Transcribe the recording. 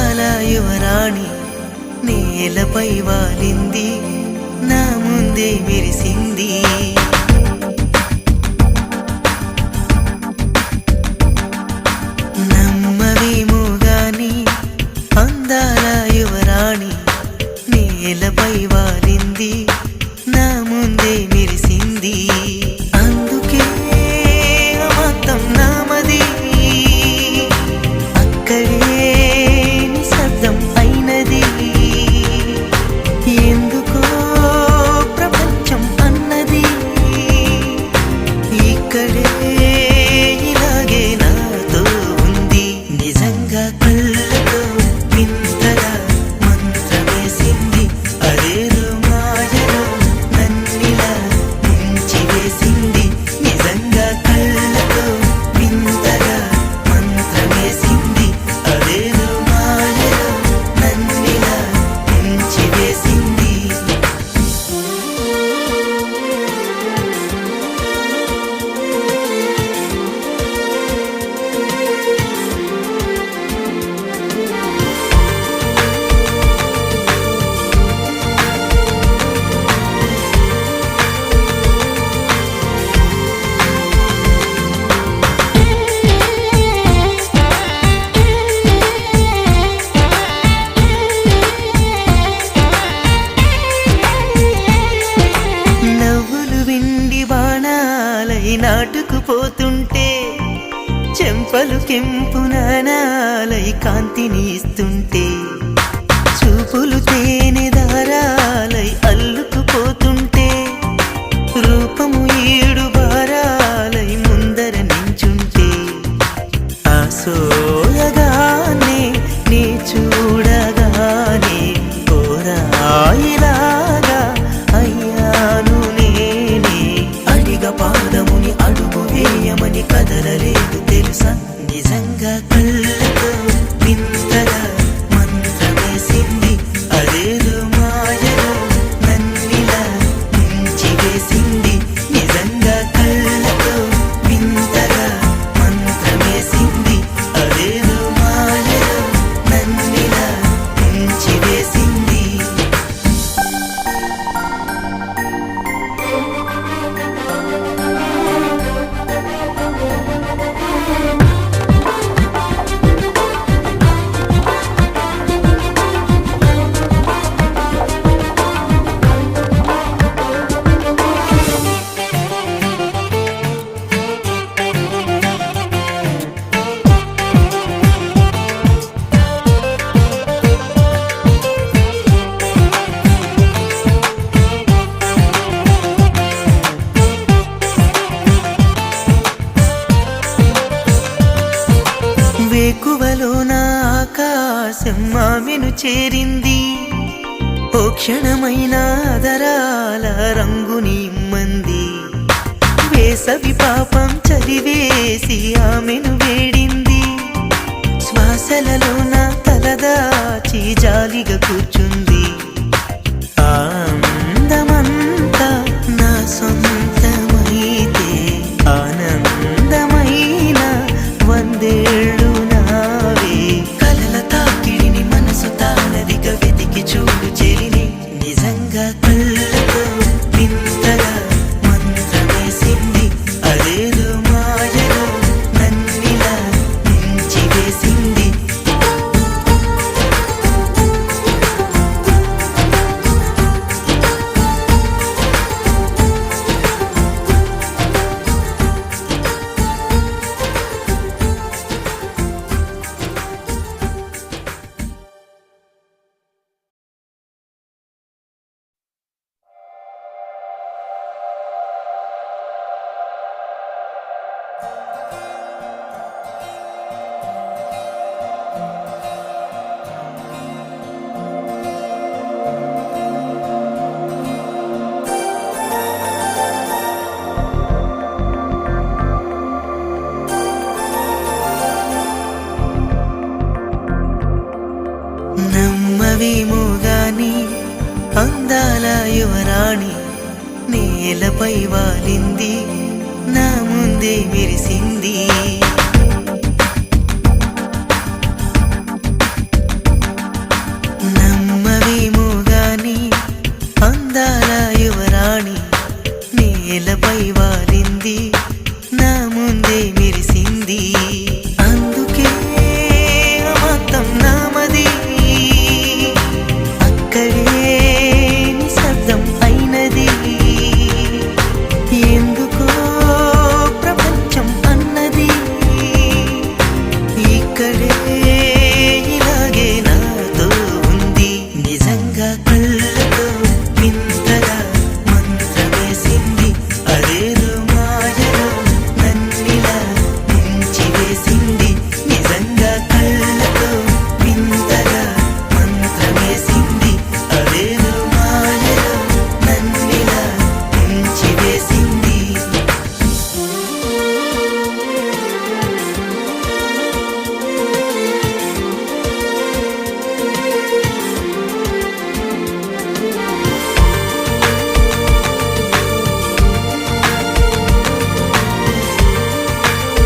అందాల యువరాణి నేలపై వాలింది, నా ముందే మెరిసింది. నమ్మవేమో గాని అందాల యువరాణి నేలపై వాలింది, నా ముందే మెరిసింది. అందుకే మొత్తం నామది, అక్కడే నిశ్శబ్దం అయినది. ఎందుకో ప్రపంచం అన్నది ఇక్కడే ఇలాగే నాతో ఉంది. నిజంగా కళ్ళతో వింతగా మంత్రమేసింది, అదేదో మాయలో నన్నిలా ముంచివేసింది. నిజంగా కళ్ళతో వింతగా మంత్రమేసింది, అదేదో మాయలో నన్నిలా ముంచివేసింది. నవ్వులు విండి బాణాలై నాటుకుపోతుంటే, చెంపలు కెంపు నాణాలై కాంతిని ఇస్తుంటే, చూపులు తేనె దారాలై అల్లుకుపోతుంటే, రూపము ఏడు బారాలై ముందర నించుంటే, ఆ సోయగానే నీ చూడగానే కోరాయిలాగా అయ్యాను నేనే. అడిగ పాదముని అడుగు వేయమని కదలలేదు తెలుసా. నిజంగా కళ్ళతో వింతగా మంత్రమేసింది, అదేదో మాయలో నన్నిలా ముంచివేసింది. నిజంగా కళ్ళతో వింతగా మంత్రమేసింది, అదేదో మాయలో నన్నిలా ముంచివేసింది. వేకువలో నా ఆకాశం ఆమెను చేరింది, ఓ క్షణమైన ఆదరాల రంగుని ఇమ్మంది. వేసవి పాపం చలివేసి ఆమెను వేడింది, శ్వాసలలో నా తలదాచి జాలిగా కూర్చుంది. ఆ అందమంతా నా సొంతమైతే ఆనందమైన వందేళ్ళు నావే. కలల తాకిడిని మనసు తానదిగా వెతికి చూడు చెలిని. నిజంగా కళ్ళతో వింతగా మంత్రమేసింది, అదేదో మాయలో నన్నిలా ముంచివేసింది. నమ్మవేమో గాని అందాల యువరాణి నేలపై వాలింది, నా ముందే మెరిసింది.